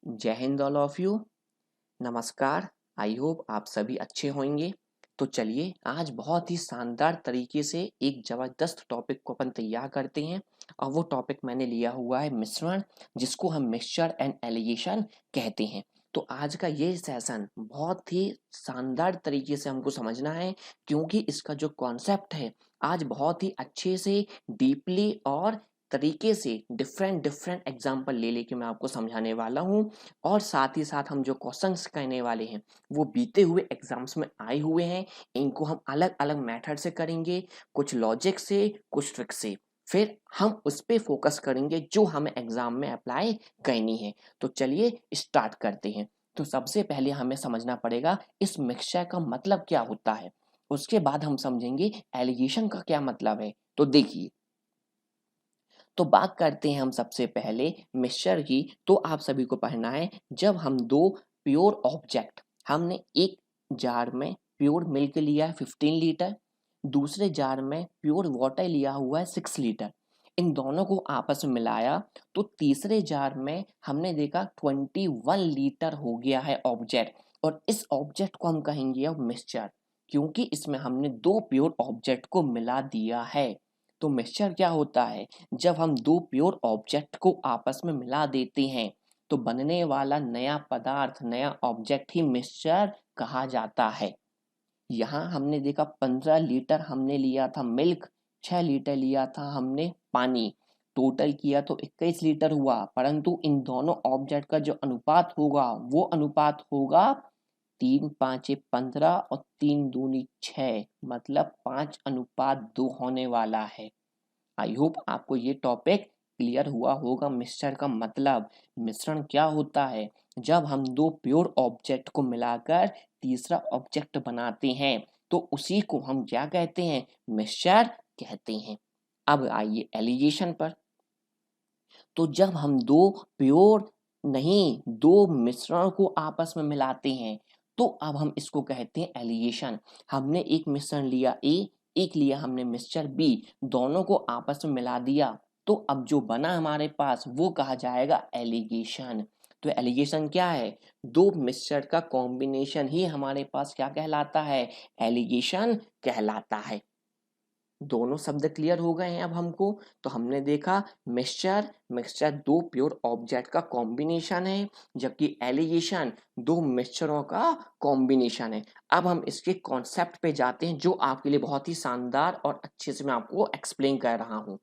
जय Hind all of you. नमस्कार। I hope आप सभी अच्छे होंगे। तो चलिए आज बहुत ही शानदार तरीके से एक ज़बरदस्त टॉपिक को अपन तैयार करते हैं। और वो टॉपिक मैंने लिया हुआ है मिश्रण, जिसको हम मिक्सचर एंड एलिगेशन कहते हैं। तो आज का ये सेशन बहुत ही शानदार तरीके से हमको समझना है, क्योंकि इसका जो कॉन्सेप्ट है आज बहुत ही अच्छे से डीपली और तरीके से डिफरेंट डिफरेंट एग्जाम्पल ले लेके मैं आपको समझाने वाला हूँ। और साथ ही साथ हम जो क्वेश्चंस कहने वाले हैं वो बीते हुए एग्जाम्स में आए हुए हैं। इनको हम अलग अलग मेथड से करेंगे, कुछ लॉजिक से, कुछ ट्रिक से। फिर हम उस पर फोकस करेंगे जो हमें एग्जाम में अप्लाई करनी है। तो चलिए स्टार्ट करते हैं। तो सबसे पहले हमें समझना पड़ेगा इस मिक्सचर का मतलब क्या होता है। उसके बाद हम समझेंगे एलिगेशन का क्या मतलब है। तो देखिए, तो बात करते हैं हम सबसे पहले मिक्सचर की। तो आप सभी को पढ़ना है, जब हम दो प्योर ऑब्जेक्ट, हमने एक जार में प्योर मिल्क लिया है 15 लीटर, दूसरे जार में प्योर वाटर लिया हुआ है 6 लीटर। इन दोनों को आपस में मिलाया तो तीसरे जार में हमने देखा 21 लीटर हो गया है ऑब्जेक्ट। और इस ऑब्जेक्ट को हम कहेंगे अब मिक्सचर, क्योंकि इसमें हमने दो प्योर ऑब्जेक्ट को मिला दिया है। तो मिक्सचर क्या होता है? जब हम दो प्योर ऑब्जेक्ट को आपस में मिला देते हैं तो बनने वाला नया पदार्थ, नया ऑब्जेक्ट ही मिक्सचर कहा जाता है। यहाँ हमने देखा 15 लीटर हमने लिया था मिल्क, 6 लीटर लिया था हमने पानी, टोटल किया तो 21 लीटर हुआ। परंतु इन दोनों ऑब्जेक्ट का जो अनुपात होगा वो अनुपात होगा 3 5 15 और 3 दूनी 6, मतलब 5:2 होने वाला है। आई होप आपको ये टॉपिक क्लियर हुआ होगा। मिक्सचर का मतलब, मिश्रण क्या होता है? जब हम दो प्योर ऑब्जेक्ट को मिलाकर तीसरा ऑब्जेक्ट बनाते हैं तो उसी को हम क्या कहते हैं? मिक्सचर कहते हैं। अब आइए एलिगेशन पर। तो जब हम दो प्योर नहीं, दो मिश्रण को आपस में मिलाते हैं तो अब हम इसको कहते हैं एलिगेशन। हमने एक मिश्रण लिया ए, एक लिया हमने मिक्सचर बी, दोनों को आपस में मिला दिया तो अब जो बना हमारे पास वो कहा जाएगा एलिगेशन। तो एलिगेशन क्या है? दो मिक्सचर का कॉम्बिनेशन ही हमारे पास क्या कहलाता है? एलिगेशन कहलाता है। दोनों शब्द क्लियर हो गए हैं अब हमको। तो हमने देखा मिक्सचर, मिक्सचर दो प्योर ऑब्जेक्ट का कॉम्बिनेशन है, जबकि एलिगेशन दो मिक्सचरों का कॉम्बिनेशन है। अब हम इसके कॉन्सेप्ट पे जाते हैं, जो आपके लिए बहुत ही शानदार और अच्छे से मैं आपको एक्सप्लेन कर रहा हूँ।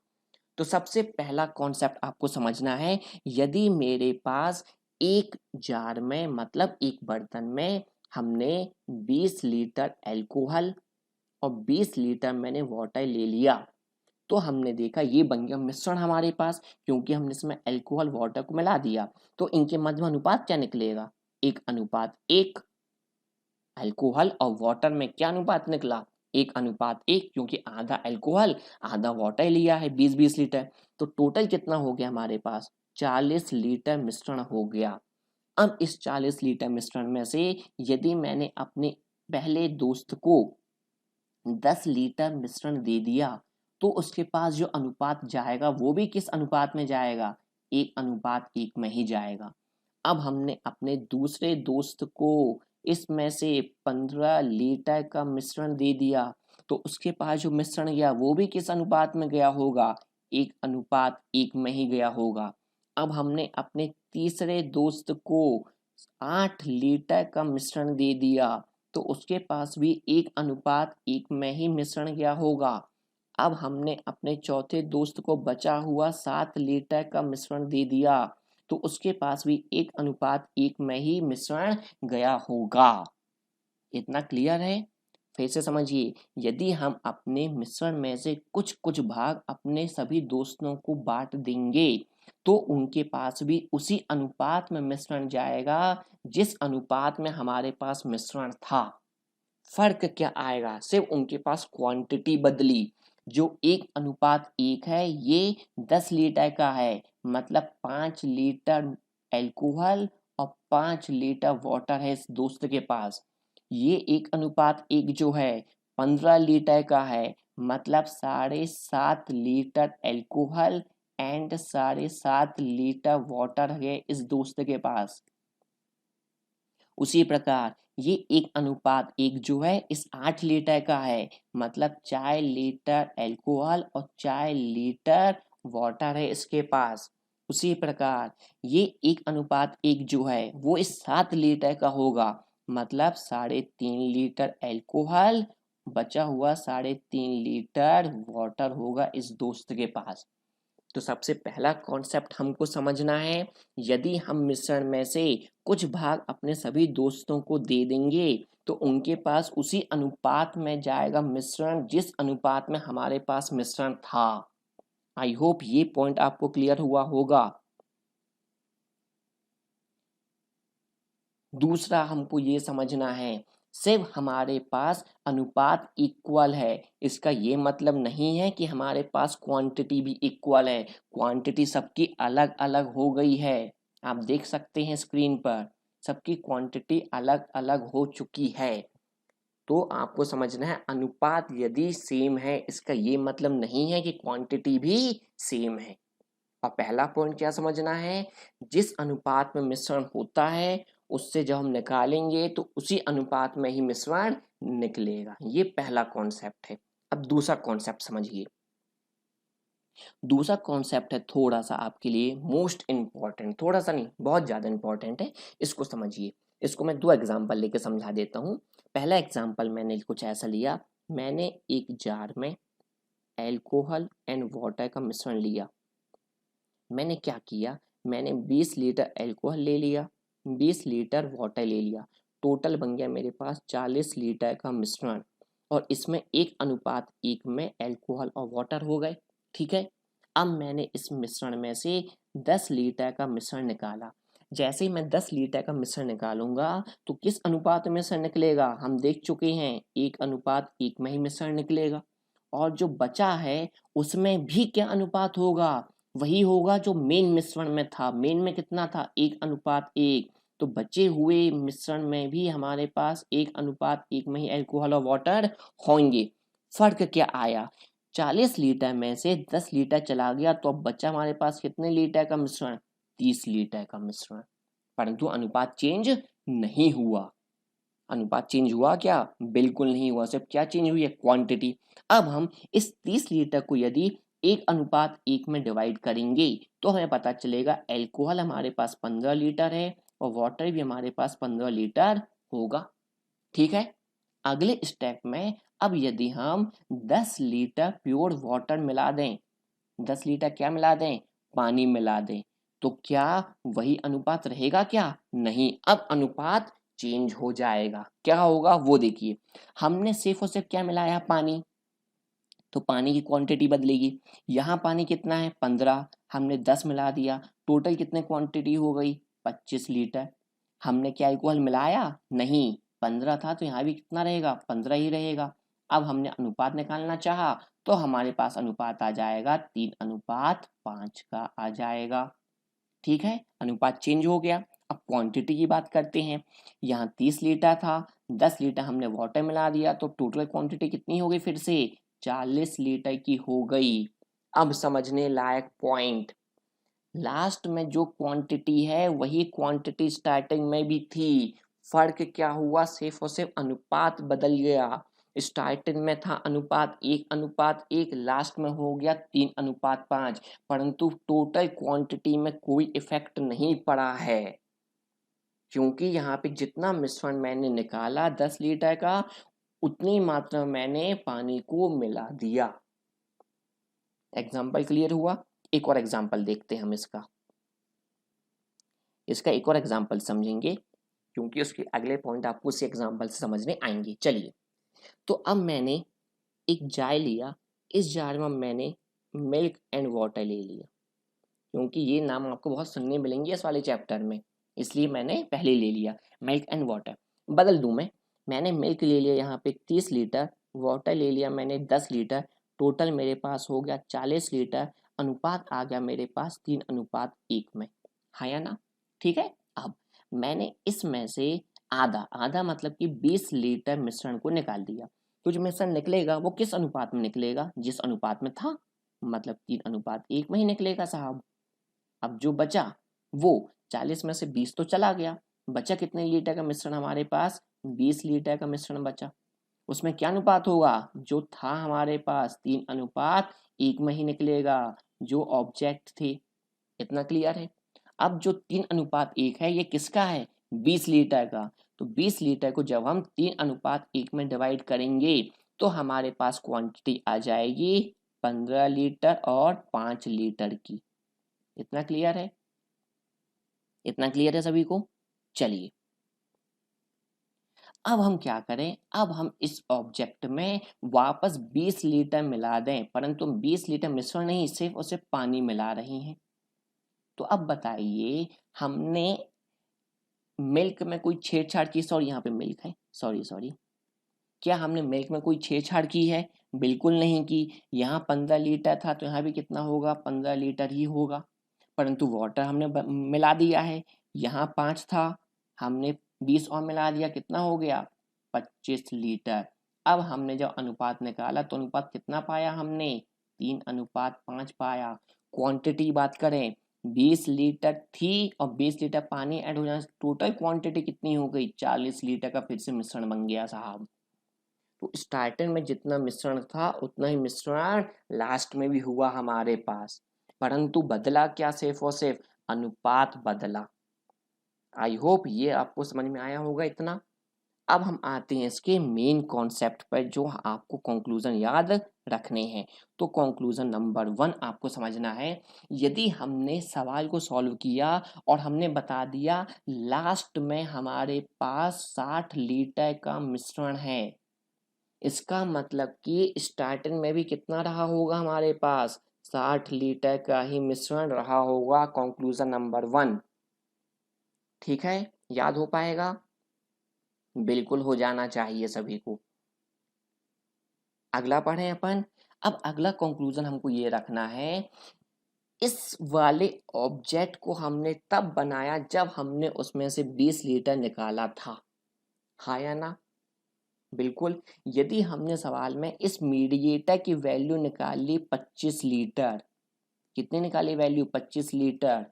तो सबसे पहला कॉन्सेप्ट आपको समझना है, यदि मेरे पास एक जार में, मतलब एक बर्तन में हमने 20 लीटर एल्कोहल और 20 लीटर मैंने वाटर ले लिया तो हमने देखा ये बन गया मिश्रण हमारे पास, क्योंकि हमने इसमें अल्कोहल वाटर को मिला दिया। तो इनके मध्य अनुपात क्या निकलेगा? 1:1। अल्कोहल और वाटर में क्या अनुपात निकला? 1:1, क्योंकि आधा अल्कोहल आधा वाटर लिया है 20-20 लीटर। तो टोटल कितना हो गया हमारे पास? 40 लीटर मिश्रण हो गया। अब इस 40 लीटर मिश्रण में से यदि मैंने अपने पहले दोस्त को 10 लीटर मिश्रण दे दिया तो उसके पास जो अनुपात जाएगा वो भी किस अनुपात में जाएगा? 1:1 में ही जाएगा। अब हमने अपने दूसरे दोस्त को इसमें से 15 लीटर का मिश्रण दे दिया तो उसके पास जो मिश्रण गया वो भी किस अनुपात में गया होगा? 1:1 में ही गया होगा। अब हमने अपने तीसरे दोस्त को 8 लीटर का मिश्रण दे दिया तो उसके पास भी 1:1 में ही मिश्रण गया होगा। अब हमने अपने चौथे दोस्त को बचा हुआ 7 लीटर का मिश्रण दे दिया तो उसके पास भी 1:1 में ही मिश्रण गया होगा। इतना क्लियर है? फिर से समझिए, यदि हम अपने मिश्रण में से कुछ कुछ भाग अपने सभी दोस्तों को बांट देंगे तो उनके पास भी उसी अनुपात में मिश्रण जाएगा जिस अनुपात में हमारे पास मिश्रण था। फर्क क्या आएगा? सिर्फ उनके पास क्वांटिटी बदली। जो 1:1 है ये 10 लीटर का है, मतलब 5 लीटर एल्कोहल और 5 लीटर वाटर है इस दोस्त के पास। ये 1:1 जो है 15 लीटर का है, मतलब 7.5 litre alcohol and 7.5 litre water है इस दोस्त के पास। उसी प्रकार ये 1:1 जो है इस 8 लीटर का है, मतलब 4 लीटर एल्कोहल और 4 लीटर वाटर है इसके पास। उसी प्रकार ये 1:1 जो है वो इस 7 लीटर का होगा, मतलब 3.5 लीटर एल्कोहल, बचा हुआ 3.5 लीटर वाटर होगा इस दोस्त के पास। तो सबसे पहला कॉन्सेप्ट हमको समझना है, यदि हम मिश्रण में से कुछ भाग अपने सभी दोस्तों को दे देंगे तो उनके पास उसी अनुपात में जाएगा मिश्रण जिस अनुपात में हमारे पास मिश्रण था। आई होप ये पॉइंट आपको क्लियर हुआ होगा। दूसरा हमको ये समझना है, सिर्फ हमारे पास अनुपात इक्वल है, इसका ये मतलब नहीं है कि हमारे पास क्वांटिटी भी इक्वल है। क्वांटिटी सबकी अलग अलग हो गई है, आप देख सकते हैं स्क्रीन पर सबकी क्वांटिटी अलग अलग हो चुकी है। तो आपको समझना है अनुपात यदि सेम है इसका ये मतलब नहीं है कि क्वांटिटी भी सेम है। और पहला पॉइंट क्या समझना है, जिस अनुपात में मिश्रण होता है उससे जब हम निकालेंगे तो उसी अनुपात में ही मिश्रण निकलेगा। ये पहला कॉन्सेप्ट है। अब दूसरा कॉन्सेप्ट समझिए। दूसरा कॉन्सेप्ट है थोड़ा सा आपके लिए मोस्ट इंपॉर्टेंट, थोड़ा सा नहीं बहुत ज्यादा इंपॉर्टेंट है, इसको समझिए। इसको मैं 2 एग्जाम्पल लेके समझा देता हूँ। पहला एग्जाम्पल मैंने कुछ ऐसा लिया, मैंने एक जार में एल्कोहल एंड वाटर का मिश्रण लिया। मैंने क्या किया, मैंने 20 लीटर एल्कोहल ले लिया, 20 लीटर वाटर ले लिया, टोटल बन गया मेरे पास 40 लीटर का मिश्रण। और इसमें 1:1 में एल्कोहल और वाटर हो गए। ठीक है, अब मैंने इस मिश्रण में से 10 लीटर का मिश्रण निकाला। जैसे ही मैं 10 लीटर का मिश्रण निकालूंगा तो किस अनुपात में मिश्रण निकलेगा, हम देख चुके हैं 1:1 में ही मिश्रण निकलेगा। और जो बचा है उसमें भी क्या अनुपात होगा, वही होगा जो मेन मिश्रण में था। मेन में कितना था, 1:1। तो बचे हुए मिश्रण में भी हमारे पास 1:1 में ही एल्कोहल और वाटर होंगे। फर्क क्या आया, 40 लीटर में से 10 लीटर चला गया तो अब बचा हमारे पास कितने लीटर का मिश्रण, 30 लीटर का मिश्रण। परंतु अनुपात चेंज नहीं हुआ। अनुपात चेंज हुआ क्या, बिल्कुल नहीं हुआ, सिर्फ क्या चेंज हुई है, क्वांटिटी। अब हम इस 30 लीटर को यदि 1:1 में डिवाइड करेंगे तो हमें पता चलेगा एल्कोहल हमारे पास 15 लीटर है और वाटर भी हमारे पास 15 लीटर होगा। ठीक है, अगले स्टेप में अब यदि हम 10 लीटर प्योर वाटर मिला दें, 10 लीटर क्या मिला दें, पानी मिला दें, तो क्या वही अनुपात रहेगा, क्या नहीं, अब अनुपात चेंज हो जाएगा। क्या होगा वो देखिए, हमने सिर्फ और सिर्फ क्या मिलाया, पानी, तो पानी की क्वांटिटी बदलेगी। यहाँ पानी कितना है 15, हमने 10 मिला दिया, टोटल कितने क्वांटिटी हो गई 25 लीटर। हमने क्या अल्कोहल मिलाया, नहीं, 15 था तो यहाँ भी कितना रहेगा 15 ही रहेगा। अब हमने अनुपात निकालना चाहा तो हमारे पास अनुपात आ जाएगा 3:5 का आ जाएगा। ठीक है, अनुपात चेंज हो गया। अब क्वांटिटी की बात करते हैं, यहाँ 30 लीटर था, 10 लीटर हमने वाटर मिला दिया तो टोटल क्वांटिटी कितनी हो गई, फिर से 40 लीटर की हो गई। अब समझने लायक पॉइंट, लास्ट में जो क्वांटिटी है वही क्वांटिटी स्टार्टिंग में भी थी। फर्क क्या हुआ, सिर्फ और सिर्फ अनुपात बदल गया। स्टार्टिंग में था अनुपात 1:1, लास्ट में हो गया 3:5, परंतु टोटल क्वांटिटी में कोई इफेक्ट नहीं पड़ा है, क्योंकि यहाँ पे जितना मिश्रण मैंने निकाला 10 लीटर का उतनी मात्रा में मैंने पानी को मिला दिया। एग्जाम्पल क्लियर हुआ। एक और एग्जाम्पल देखते हैं हम इसका इसका एक और एग्जाम्पल समझेंगे, क्योंकि उसके अगले पॉइंट आपको उसी एग्जाम्पल से समझने आएंगे। चलिए, तो अब मैंने एक जार लिया, इस जार में मैंने मिल्क एंड वाटर ले लिया, क्योंकि ये नाम आपको बहुत सुनने मिलेंगे इस वाले चैप्टर में, इसलिए मैंने पहले ले लिया मिल्क एंड वाटर। बदल दूं मैंने मिल्क ले लिया यहाँ पे 30 लीटर, वाटर ले लिया मैंने 10 लीटर, टोटल मेरे पास हो गया 40 लीटर, अनुपात आ गया मेरे पास 3:1 में, हाँ या ना। ठीक है, अब मैंने इसमें से आधा आधा मतलब कि 20 लीटर मिश्रण को निकाल दिया। तो जो मिश्रण निकलेगा वो किस अनुपात में निकलेगा, जिस अनुपात में था। मतलब 3:1 में ही निकलेगा साहब। अब जो बचा वो 40 में से 20 तो चला गया, बचा कितने लीटर का मिश्रण हमारे पास? 20 लीटर का मिश्रण बचा। उसमें क्या अनुपात होगा? जो था हमारे पास 3:1 में ही निकलेगा, जो ऑब्जेक्ट थे। इतना क्लियर है? अब जो 3:1 है ये किसका है? 20 लीटर का। तो 20 लीटर को जब हम 3:1 में डिवाइड करेंगे तो हमारे पास क्वांटिटी आ जाएगी 15 लीटर और 5 लीटर की। इतना क्लियर है? इतना क्लियर है सभी को? चलिए अब हम क्या करें, अब हम इस ऑब्जेक्ट में वापस 20 लीटर मिला दें, परंतु 20 लीटर मिश्रण नहीं, सिर्फ और सिर्फ पानी मिला रहे हैं। तो अब बताइए, हमने मिल्क में कोई छेड़छाड़ की? सॉरी, यहाँ पे मिल्क है, सॉरी सॉरी। क्या हमने मिल्क में कोई छेड़छाड़ की है? बिल्कुल नहीं की। यहाँ 15 लीटर था तो यहाँ भी कितना होगा? 15 लीटर ही होगा। परंतु वाटर हमने मिला दिया है, यहाँ 5 था, हमने 20 और मिला दिया, कितना हो गया? 25 लीटर। अब हमने जब अनुपात निकाला तो अनुपात कितना पाया हमने? 3:5 पाया। क्वांटिटी की बात करें, 20 लीटर थी और 20 लीटर पानी ऐड हो जाने से टोटल क्वांटिटी कितनी हो गई? 40 लीटर का फिर से मिश्रण बन गया साहब। तो स्टार्टिंग में जितना मिश्रण था उतना ही मिश्रण लास्ट में भी हुआ हमारे पास, परंतु बदला क्या? सिर्फ और सिर्फ अनुपात बदला। आई होप ये आपको समझ में आया होगा इतना। अब हम आते हैं इसके मेन कॉन्सेप्ट पर, जो आपको कंक्लूजन याद रखने हैं। तो कंक्लूजन नंबर 1 आपको समझना है, यदि हमने सवाल को सॉल्व किया और हमने बता दिया लास्ट में हमारे पास 60 लीटर का मिश्रण है, इसका मतलब कि स्टार्टिंग में भी कितना रहा होगा हमारे पास? 60 लीटर का ही मिश्रण रहा होगा। कंक्लूजन नंबर 1 ठीक है, याद हो पाएगा? बिल्कुल हो जाना चाहिए सभी को। अगला पढ़ें अपन। अब अगला कंक्लूजन हमको ये रखना है, इस वाले ऑब्जेक्ट को हमने तब बनाया जब हमने उसमें से 20 लीटर निकाला था, हाँ या ना? बिल्कुल। यदि हमने सवाल में इस मीडिएटर की वैल्यू निकाली 25 लीटर, कितने निकाली वैल्यू? 25 लीटर।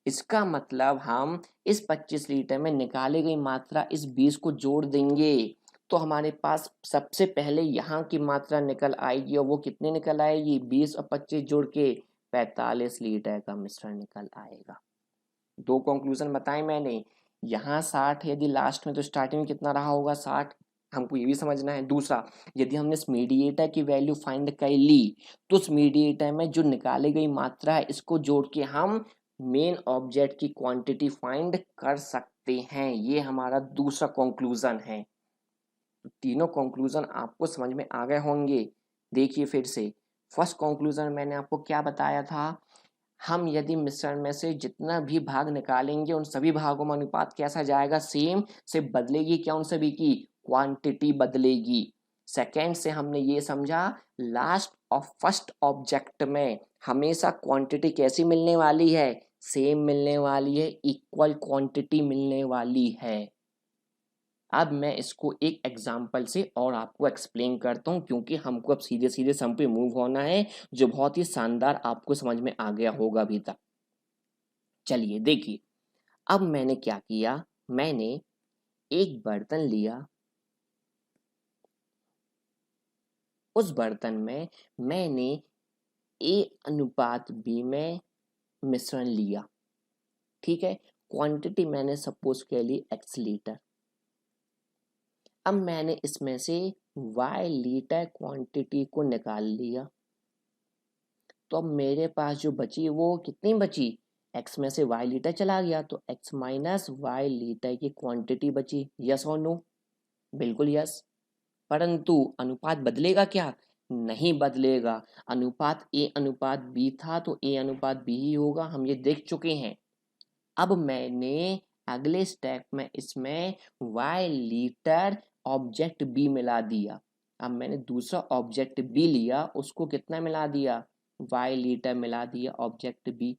इसका मतलब हम इस 25 लीटर में निकाली गई मात्रा इस 20 को जोड़ देंगे तो हमारे पास सबसे पहले यहाँ की मात्रा निकल आएगी, और वो कितनी निकल आएगी? 20 और 25 जोड़ के 45 लीटर का मिश्रण निकल आएगा। दो कंक्लूजन बताए मैंने। यहाँ 60 यदि लास्ट में, तो स्टार्टिंग में कितना रहा होगा? 60। हमको ये भी समझना है। दूसरा, यदि हमने इस मीडिएटर की वैल्यू फाइंड कर ली तो उस मीडिएटर में जो निकाली गई मात्रा है इसको जोड़ के हम मेन ऑब्जेक्ट की क्वांटिटी फाइंड कर सकते हैं। ये हमारा दूसरा कंक्लूजन है। तो तीनों कंक्लूजन आपको समझ में आ गए होंगे। देखिए फिर से, फर्स्ट कंक्लूजन मैंने आपको क्या बताया था? हम यदि मिश्रण में से जितना भी भाग निकालेंगे उन सभी भागों में अनुपात कैसा जाएगा? सेम। से बदलेगी क्या? उन सभी की क्वांटिटी बदलेगी। सेकेंड से हमने ये समझा, लास्ट और फर्स्ट ऑब्जेक्ट में हमेशा क्वांटिटी कैसी मिलने वाली है? सेम मिलने वाली है, इक्वल क्वांटिटी मिलने वाली है। अब मैं इसको एक एग्जाम्पल से और आपको एक्सप्लेन करता हूँ, क्योंकि हमको अब सीधे सीधे सम पे मूव होना है, जो बहुत ही शानदार आपको समझ में आ गया होगा अभी तक। चलिए देखिए, अब मैंने क्या किया, मैंने एक बर्तन लिया, उस बर्तन में मैंने A:B में मिश्रण लिया, ठीक है। क्वांटिटी मैंने सपोज कर ली x लीटर। अब मैंने इसमें से y लीटर क्वांटिटी को निकाल लिया, तो अब मेरे पास जो बची वो कितनी बची? x में से y लीटर चला गया तो x माइनस y लीटर की क्वांटिटी बची। यस और नो? बिल्कुल यस। परंतु अनुपात बदलेगा क्या? नहीं बदलेगा। अनुपात A:B था तो A:B ही होगा, हम ये देख चुके हैं। अब मैंने अगले स्टेप में इसमें y लीटर ऑब्जेक्ट B मिला दिया। अब मैंने दूसरा ऑब्जेक्ट B लिया, उसको कितना मिला दिया? y लीटर मिला दिया ऑब्जेक्ट B।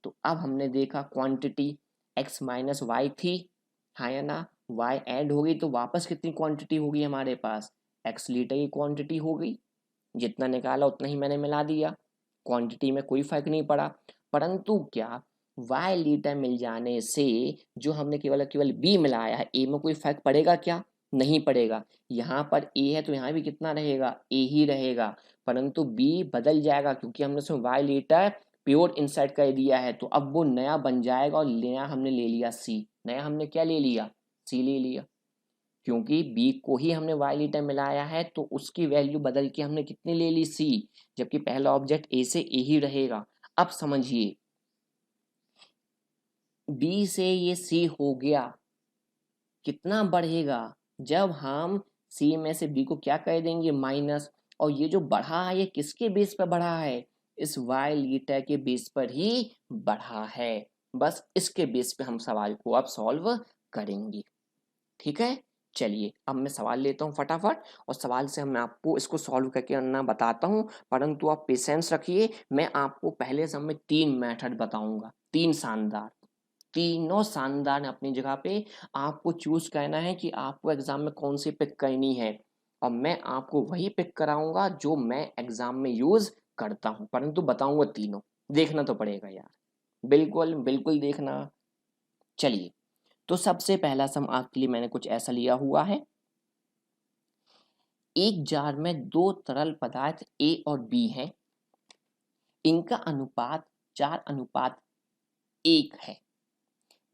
तो अब हमने देखा क्वांटिटी x माइनस वाई थी, हाँ या ना? y ऐड हो गई तो वापस कितनी क्वांटिटी होगी हमारे पास? x लीटर की क्वांटिटी हो गई। जितना निकाला उतना ही मैंने मिला दिया, क्वांटिटी में कोई फर्क नहीं पड़ा। परंतु क्या y लीटर मिल जाने से जो हमने केवल केवल b मिलाया है, a में कोई फर्क पड़ेगा क्या? नहीं पड़ेगा। यहाँ पर a है तो यहाँ भी कितना रहेगा? a ही रहेगा, परंतु b बदल जाएगा क्योंकि हमने उसमें y लीटर प्योर इंसर्ट कर दिया है, तो अब वो नया बन जाएगा और नया हमने ले लिया c। नया हमने क्या ले लिया? c ले लिया, क्योंकि बी को ही हमने वाई लीटर मिलाया है तो उसकी वैल्यू बदल के हमने कितनी ले ली? सी, जबकि पहला ऑब्जेक्ट ए से ए ही रहेगा। अब समझिए, बी से ये सी हो गया, कितना बढ़ेगा? जब हम सी में से बी को क्या कर देंगे? माइनस। और ये जो बढ़ा है ये किसके बेस पर बढ़ा है? इस वाई लीटर के बेस पर ही बढ़ा है। बस इसके बेस पे हम सवाल को अब सॉल्व करेंगे। ठीक है, चलिए अब मैं सवाल लेता हूँ फटाफट, और सवाल से मैं आपको इसको सॉल्व करके ना बताता हूँ, परंतु आप पेशेंस रखिए। मैं आपको पहले सब में 3 मेथड बताऊंगा, 3 शानदार, तीनों शानदार अपनी जगह पे। आपको चूज करना है कि आपको एग्जाम में कौन सी पिक करनी है, और मैं आपको वही पिक कराऊंगा जो मैं एग्जाम में यूज करता हूँ, परंतु बताऊंगा तीनों। देखना तो पड़ेगा यार, बिल्कुल बिल्कुल देखना। चलिए, तो सबसे पहला सम आपके लिए मैंने कुछ ऐसा लिया हुआ है। एक जार में 2 तरल पदार्थ ए और बी हैं, इनका अनुपात 4:1 है।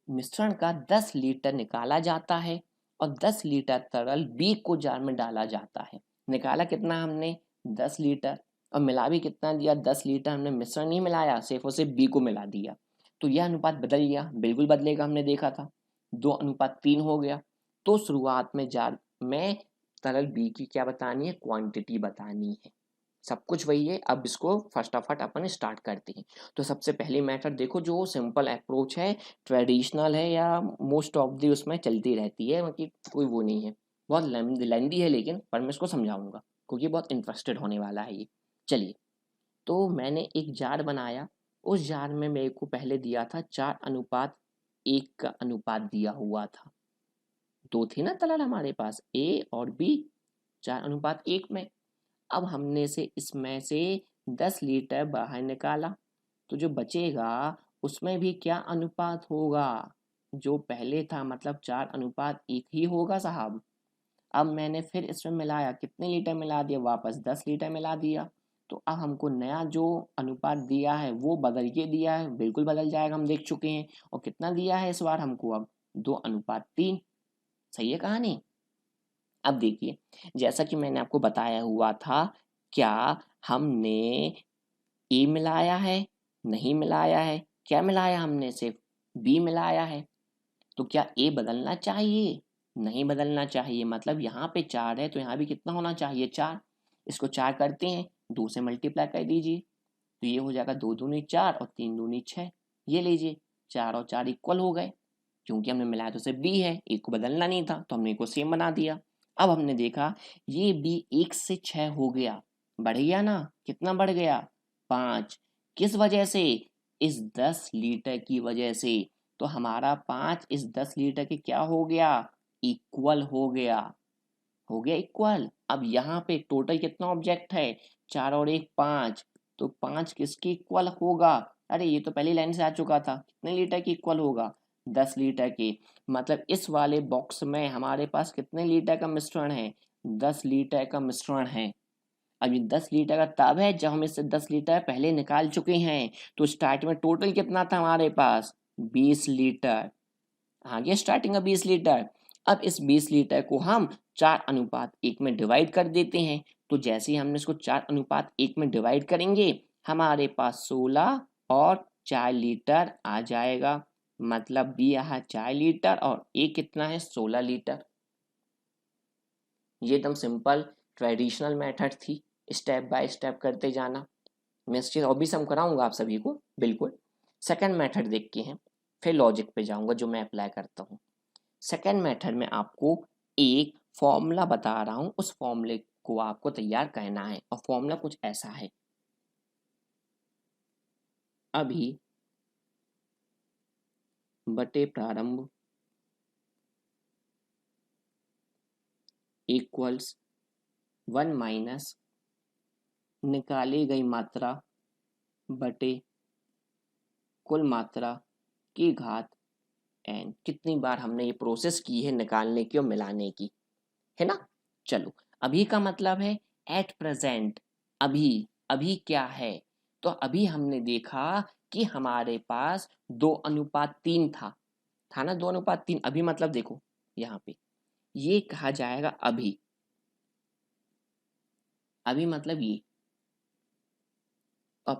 मिश्रण का 10 लीटर निकाला जाता है और 10 लीटर तरल बी को जार में डाला जाता है। निकाला कितना हमने? 10 लीटर, और मिला भी कितना दिया? 10 लीटर। हमने मिश्रण नहीं मिलाया, सिर्फ और सिर्फ बी को मिला दिया, तो यह अनुपात बदल गया। बिल्कुल बदलेगा, हमने देखा था। 2:3 हो गया। तो शुरुआत में जार में तरल बी की क्या बतानी है? क्वांटिटी बतानी है। सब कुछ वही है। अब इसको फटाफट अपन स्टार्ट करते हैं। तो सबसे पहली मेथड देखो, जो सिंपल अप्रोच है, ट्रेडिशनल है, या मोस्ट ऑफ दी उसमें चलती रहती है, मतलब कोई वो नहीं है, बहुत लेंदी है, लेकिन पर मैं इसको समझाऊंगा क्योंकि बहुत इंटरेस्टेड होने वाला है ये। चलिए, तो मैंने एक जार बनाया। उस जार में मेरे को पहले दिया था 4:1 का अनुपात दिया हुआ था। दो थे ना तलल हमारे पास, ए और बी, 4:1 में। अब हमने से इसमें से 10 लीटर बाहर निकाला, तो जो बचेगा उसमें भी क्या अनुपात होगा? जो पहले था, मतलब 4:1 ही होगा साहब। अब मैंने फिर इसमें मिलाया, कितने लीटर मिला दिया? वापस 10 लीटर मिला दिया। तो अब हमको नया जो अनुपात दिया है वो बदल के दिया है, बिल्कुल बदल जाएगा, हम देख चुके हैं। और कितना दिया है इस बार हमको? अब 2:3। सही है कहानी? अब देखिए, जैसा कि मैंने आपको बताया हुआ था, क्या हमने ए मिलाया है? नहीं मिलाया है। क्या मिलाया हमने? सिर्फ बी मिलाया है। तो क्या ए बदलना चाहिए? नहीं बदलना चाहिए। मतलब यहाँ पे 4 है तो यहाँ भी कितना होना चाहिए? 4। इसको 4 करते हैं, 2 से मल्टीप्लाई कर दीजिए, तो ये हो जाएगा 2 दूनी 4 और 3 दूनी 6। ये लीजिए, 4 और 4 इक्वल हो गए। क्योंकि हमने मिलाया तो सिर्फ बी है, एक को बदलना नहीं था, तो हमने एक को सेम बना दिया। अब हमने देखा ये बी 1 से 6 हो गया, बढ़ गया ना? कितना बढ़ गया? 5। किस वजह से? इस 10 लीटर की वजह से। तो हमारा 5 इस 10 लीटर के क्या हो गया? इक्वल हो गया। हो गया इक्वल। अब यहाँ पे टोटल कितना ऑब्जेक्ट है? 4 और 1 5। तो 5 किसकी इक्वल होगा? अरे ये तो पहली लाइन से आ चुका था। कितने लीटर की इक्वल होगा? 10 लीटर की। मतलब इस वाले बॉक्स में हमारे पास कितने लीटर का मिश्रण है? 10 लीटर का मिश्रण है। अब ये 10 लीटर का तब है जब हम इससे 10 लीटर पहले निकाल चुके हैं। तो स्टार्ट में टोटल कितना था हमारे पास? 20 लीटर। आ गया स्टार्टिंग का 20 लीटर। अब इस 20 लीटर को हम 4:1 में डिवाइड कर देते हैं। तो जैसे ही हमने इसको 4:1 में डिवाइड करेंगे, हमारे पास 16 और 4 लीटर आ जाएगा। मतलब बी यहाँ 4 लीटर और ए कितना है? 16 लीटर। ये एकदम सिंपल ट्रेडिशनल मेथड थी, स्टेप बाय स्टेप करते जाना। मैं इस चीज़ और भी सम कराऊंगा आप सभी को, बिल्कुल। सेकंड मेथड देखते हैं, फिर लॉजिक पे जाऊंगा जो मैं अप्लाई करता हूँ। सेकेंड मेथड में आपको एक फॉर्मूला बता रहा हूं, उस फॉर्मूले को आपको तैयार करना है, और फॉर्मूला कुछ ऐसा है। अभी बटे प्रारंभ इक्वल्स 1 माइनस निकाली गई मात्रा बटे कुल मात्रा की घात n। कितनी बार हमने ये प्रोसेस की है निकालने की और मिलाने की, है ना। चलो, अभी का मतलब है एट प्रेजेंट, अभी। अभी क्या है, तो अभी हमने देखा कि हमारे पास 2:3 था ना, 2:3। अभी मतलब देखो यहाँ पे ये कहा जाएगा अभी। अभी मतलब ये, और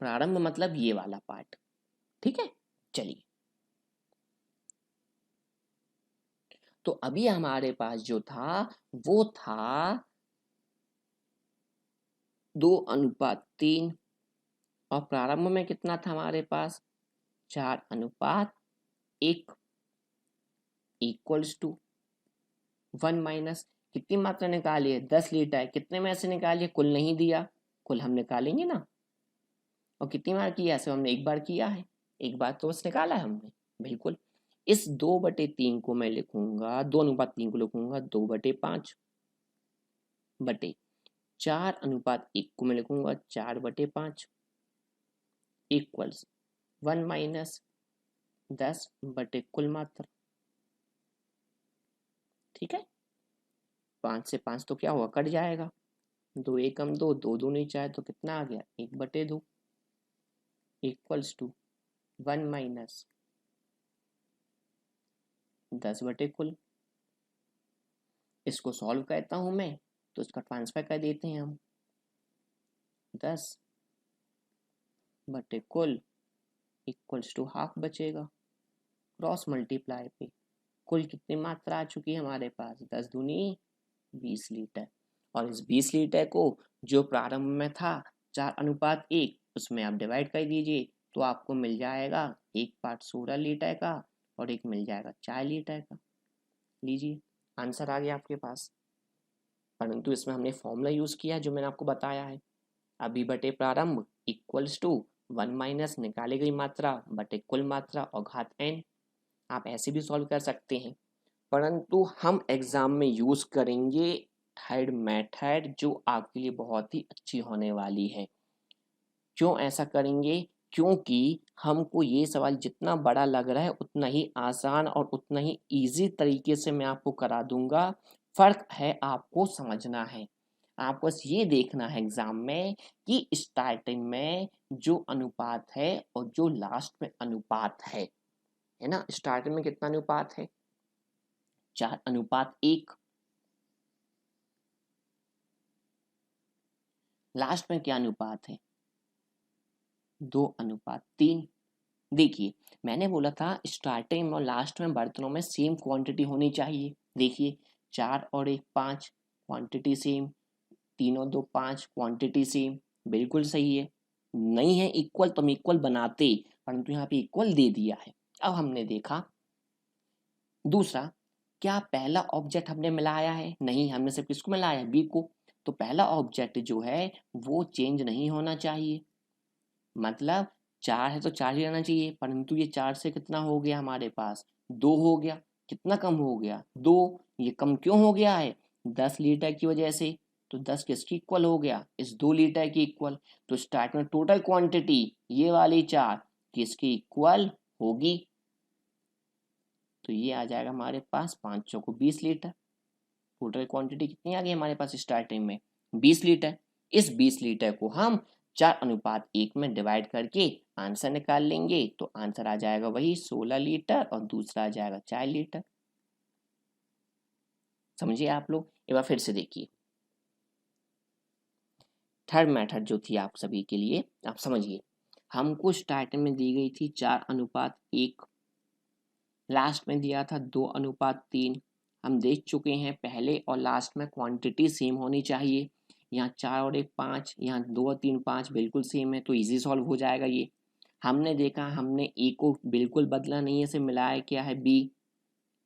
प्रारंभ मतलब ये वाला पार्ट, ठीक है। चलिए, तो अभी हमारे पास जो था वो था 2:3, और प्रारंभ में कितना था हमारे पास 4:1 इक्वल्स टू 1 माइनस कितनी मात्रा निकाली है 10 लीटर। कितने में से निकालिए, कुल नहीं दिया, कुल हम निकालेंगे ना। और कितनी बार किया, ऐसे हमने एक बार किया है, एक बार तो बस निकाला है हमने, बिल्कुल। इस 2/3 को मैं लिखूंगा, 2:3 को लिखूंगा 2/5 बटे 4:1 को मैं लिखूंगा 4/5 इक्वल्स 1 माइनस 10 बटे कुल मात्रा, ठीक है। 5 से 5 तो क्या हुआ, कट जाएगा, 2 एकम 2, 2 दूनी 4, तो कितना आ गया 1/2 इक्वल्स टू 1 माइनस 10 बटे कुल। इसको सॉल्व करता हूं मैं, तो इसका ट्रांसफर कर देते हैं हम, 10 बटे कुल इक्वल्स टू हाफ बचेगा। क्रॉस मल्टीप्लाई पे कुल कितनी मात्रा आ चुकी है हमारे पास, 10 दूनी 20 लीटर। और इस 20 लीटर को जो प्रारंभ में था 4:1 उसमें आप डिवाइड कर दीजिए, तो आपको मिल जाएगा एक पार्ट 16 लीटर का और एक मिल जाएगा 4 लीटर का। लीजिए, आंसर आ गया आपके पास। परंतु इसमें हमने फॉर्मूला यूज किया जो मैंने आपको बताया है, अभी बटे प्रारंभ इक्वल्स टू 1 माइनस निकाली गई मात्रा बटे कुल मात्रा और घात n। आप ऐसे भी सॉल्व कर सकते हैं, परंतु हम एग्जाम में यूज करेंगे थर्ड मेथड, जो आपके लिए बहुत ही अच्छी होने वाली है। क्यों ऐसा करेंगे, क्योंकि हमको ये सवाल जितना बड़ा लग रहा है उतना ही आसान और उतना ही इजी तरीके से मैं आपको करा दूंगा। फर्क है आपको समझना है, आपको बस ये देखना है एग्जाम में कि स्टार्टिंग में जो अनुपात है और जो लास्ट में अनुपात है ना। स्टार्टिंग में कितना अनुपात है 4:1, लास्ट में क्या अनुपात है 2:3। देखिए, मैंने बोला था स्टार्टिंग और लास्ट में बर्तनों में सेम क्वांटिटी होनी चाहिए। देखिए, 4 और 1 5 क्वांटिटी सेम, 3 और 2 5 क्वांटिटी सेम, बिल्कुल सही है। नहीं है इक्वल तो हम इक्वल बनाते, परंतु यहाँ पे इक्वल दे दिया है। अब हमने देखा दूसरा, क्या पहला ऑब्जेक्ट हमने मिलाया है, नहीं, हमने सिर्फ किसको मिलाया है बी को। तो पहला ऑब्जेक्ट जो है वो चेंज नहीं होना चाहिए, मतलब 4 है तो 4 ही रहना चाहिए, परंतु ये 4 से कितना हो गया हमारे पास 2 हो गया। कितना कम हो गया 2। ये कम क्यों हो गया है 10 लीटर की वजह से। तो 10 किसकी इक्वल हो गया इस 2 लीटर की इक्वल। तो स्टार्ट में टोटल क्वांटिटी ये वाली 4 किसकी इक्वल होगी, तो ये आ जाएगा हमारे पास 5 चौको 20 लीटर। टोटल क्वांटिटी कितनी आ गई हमारे पास स्टार्टिंग में 20 लीटर। इस 20 लीटर को हम 4:1 में डिवाइड करके आंसर निकाल लेंगे, तो आंसर आ जाएगा वही 16 लीटर और दूसरा आ जाएगा 4 लीटर। समझिए आप लोग, एक बार फिर से देखिए। थर्ड मेथड जो थी आप सभी के लिए, आप समझिए, हमको स्टार्टिंग में दी गई थी 4:1, लास्ट में दिया था 2:3। हम देख चुके हैं पहले और लास्ट में क्वांटिटी सेम होनी चाहिए। यहाँ 4 और 1 5, यहाँ 2 और 3 5 बिल्कुल सेम है, तो इजी सॉल्व हो जाएगा ये। हमने देखा हमने ए को बिल्कुल बदला नहीं है, इसे मिलाया क्या है बी,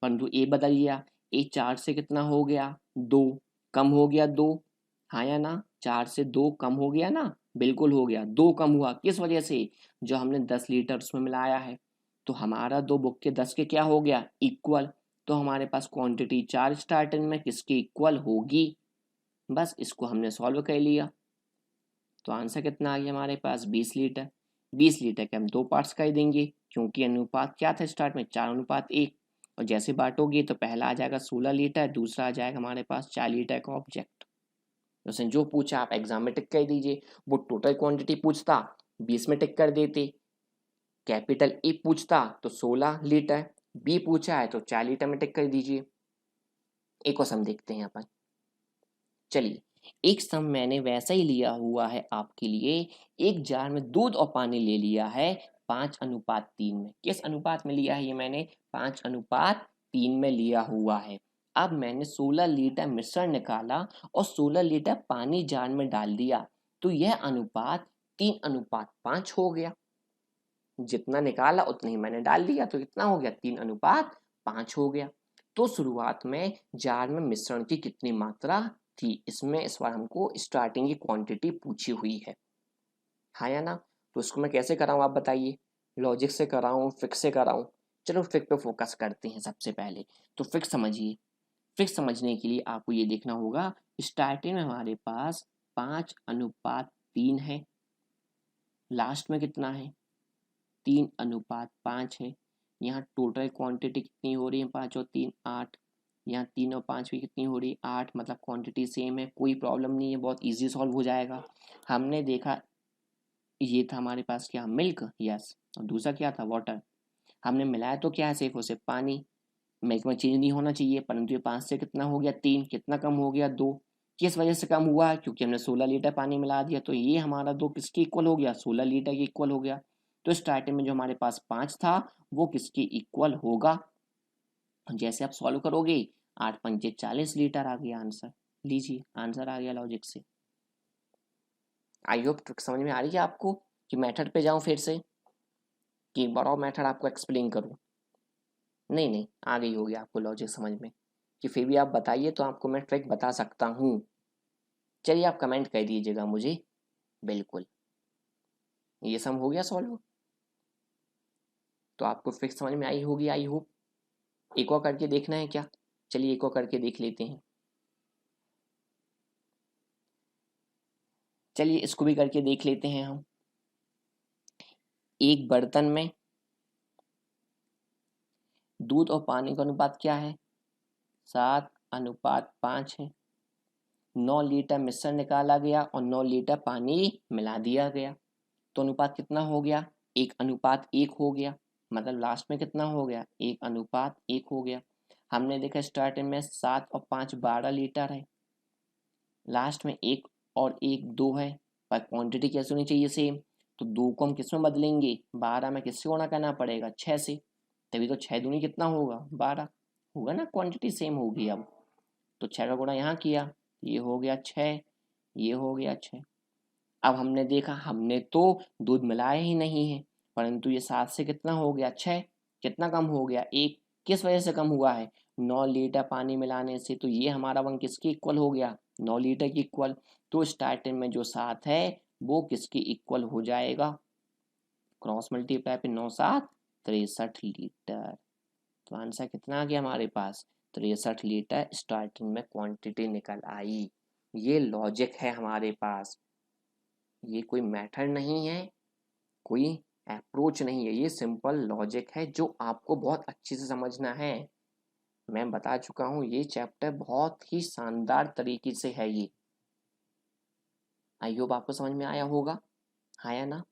परंतु ए बदल गया। ए 4 से कितना हो गया 2, कम हो गया 2, हाँ या ना, 4 से 2 कम हो गया ना, बिल्कुल हो गया। 2 कम हुआ किस वजह से, जो हमने 10 लीटर उसमें मिलाया है। तो हमारा 2 बुक के 10 के क्या हो गया इक्वल। तो हमारे पास क्वांटिटी 4 स्टार्टिंग में किसकी इक्वल होगी, बस इसको हमने सॉल्व कर लिया। तो आंसर कितना आ गया हमारे पास 20 लीटर। 20 लीटर के हम 2 पार्ट्स कर देंगे क्योंकि अनुपात क्या था स्टार्ट में 4:1, और जैसे बांटोगे तो पहला आ जाएगा 16 लीटर, दूसरा आ जाएगा हमारे पास 4 लीटर का ऑब्जेक्ट। उसने जो पूछा आप एग्जाम में टिक कर दीजिए। वो टोटल क्वांटिटी पूछता 20 में टिक कर देते, कैपिटल ए पूछता तो 16 लीटर, बी पूछा है तो 4 लीटर में टिक कर दीजिए। एक और सम देखते हैं अपन। चलिए, एक सम मैंने वैसा ही लिया हुआ है आपके लिए। एक जार में दूध और पानी ले लिया है 5:3 में। किस अनुपात में लिया है ये मैंने? 5:3 में लिया हुआ है। अब मैंने 16 लीटर मिश्रण निकाला और 16 लीटर पानी जार में डाल दिया, तो यह अनुपात 3:5 हो गया। जितना निकाला उतना ही मैंने डाल दिया, तो कितना हो गया? 3:5 हो गया। तो शुरुआत में जार में मिश्रण की कितनी मात्रा थी? इसमें इस बार हमको स्टार्टिंग की क्वांटिटी पूछी हुई है, हाँ या ना? तो इसको मैं कैसे कराऊं आप बताइए? लॉजिक से कराऊं, फिक्स से कराऊं? चलो फिक्स पे फोकस करते हैं सबसे पहले। तो फिक्स समझिए। फिक्स समझने के लिए आपको ये देखना होगा, स्टार्टिंग में हमारे पास 5:3 है, लास्ट में कितना है? 3:5 है। यहाँ टोटल क्वांटिटी कितनी हो रही है? 5 और 3 8। यहाँ 3 और 5 भी कितनी हो रही है? 8। मतलब क्वांटिटी सेम है, कोई प्रॉब्लम नहीं है, बहुत इजी सॉल्व हो जाएगा। हमने देखा ये था हमारे पास क्या? मिल्क, यस, और दूसरा क्या था? वाटर। हमने मिलाया तो क्या है? सिर्फ और सिर्फ पानी। मिल्क में चेंज नहीं होना चाहिए, परंतु ये 5 से कितना हो गया? 3। कितना कम हो गया? 2। किस वजह से कम हुआ? क्योंकि हमने 16 लीटर पानी मिला दिया, तो ये हमारा 2 किसके इक्वल हो गया? 16 लीटर के इक्वल हो गया। तो स्टार्टिंग में जो हमारे पास 5 था वो किसके इक्वल होगा? जैसे आप सॉल्व करोगे 8 पंचे 40 लीटर आ गया आंसर। लीजिए आंसर आ गया लॉजिक से। आई होप ट्रिक समझ में आ रही है आपको, कि मेथड पे जाऊं फिर से, कि एक बार और मेथड आपको एक्सप्लेन करूं? नहीं नहीं, आ गई होगी आपको लॉजिक समझ में, कि फिर भी आप बताइए तो आपको मैं ट्रिक बता सकता हूँ। चलिए आप कमेंट कर दीजिएगा मुझे। बिल्कुल, ये सम हो गया सॉल्व। तो आपको फिक्स समझ में आई होगी आई होप। एक और करके देखना है क्या? चलिए एक और करके देख लेते हैं। चलिए इसको भी करके देख लेते हैं हम। एक बर्तन में दूध और पानी का अनुपात क्या है? 7:5 है। 9 लीटर मिश्रण निकाला गया और 9 लीटर पानी मिला दिया गया, तो अनुपात कितना हो गया? 1:1 हो गया। मतलब लास्ट में कितना हो गया? 1:1 हो गया। हमने देखा स्टार्टिंग में 7 और 5 12 लीटर है, लास्ट में 1 और 1 2 है, पर क्वांटिटी कैसे होनी चाहिए? सेम। तो 2 को हम किस में बदलेंगे? 12 में किससे गुणा करना पड़ेगा? 6 से। तभी तो 6 दूनी कितना होगा? 12 होगा ना, क्वांटिटी सेम होगी। अब तो 6 का गुणा यहाँ किया, ये हो गया 6, ये हो गया 6। अब हमने देखा हमने तो दूध मिलाया ही नहीं है, परंतु ये 7 से कितना हो गया? 6। कितना कम हो गया? 1। किस वजह से कम हुआ है? 9 लीटर पानी मिलाने से। तो ये हमारा वन किसके इक्वल हो गया? 9 लीटर के इक्वल। तो स्टार्टिंग में जो 7 है वो किसके इक्वल हो जाएगा? क्रॉस मल्टीप्लाई पे 9 7 63 लीटर। तो आंसर कितना आ गया हमारे पास? 63 लीटर स्टार्टिंग में क्वांटिटी निकल आई। ये लॉजिक है हमारे पास, ये कोई मेथड नहीं है, कोई अप्रोच नहीं है, ये सिंपल लॉजिक है जो आपको बहुत अच्छे से समझना है। मैं बता चुका हूँ ये चैप्टर बहुत ही शानदार तरीके से है ये। आई होप आपको समझ में आया होगा, हाँ या ना?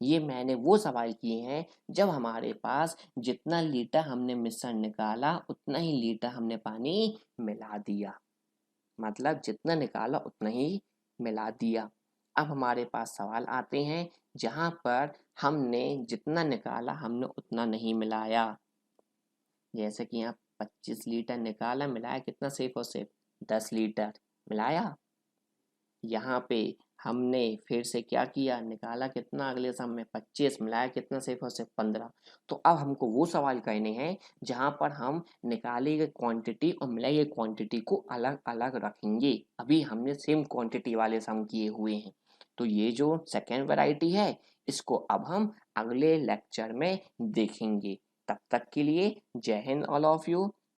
ये मैंने वो सवाल किए हैं जब हमारे पास जितना लीटर हमने मिश्रण निकाला उतना ही लीटर हमने पानी मिला दिया। मतलब जितना निकाला उतना ही मिला दिया। अब हमारे पास सवाल आते हैं जहां पर हमने जितना निकाला हमने उतना नहीं मिलाया। जैसे कि यहाँ 25 लीटर निकाला, मिलाया कितना? सिर्फ और सिर्फ 10 लीटर मिलाया। यहाँ पे हमने फिर से क्या किया? निकाला कितना? अगले सम में 25, मिलाया कितना? सिर्फ और सिर्फ 15। तो अब हमको वो सवाल करने हैं जहाँ पर हम निकाली गई क्वांटिटी और मिलाई गई क्वांटिटी को अलग अलग रखेंगे। अभी हमने सेम क्वांटिटी वाले सम किए हुए हैं, तो ये जो सेकेंड वैरायटी है इसको अब हम अगले लेक्चर में देखेंगे। तब तक के लिए जय हिंद ऑल ऑफ यू।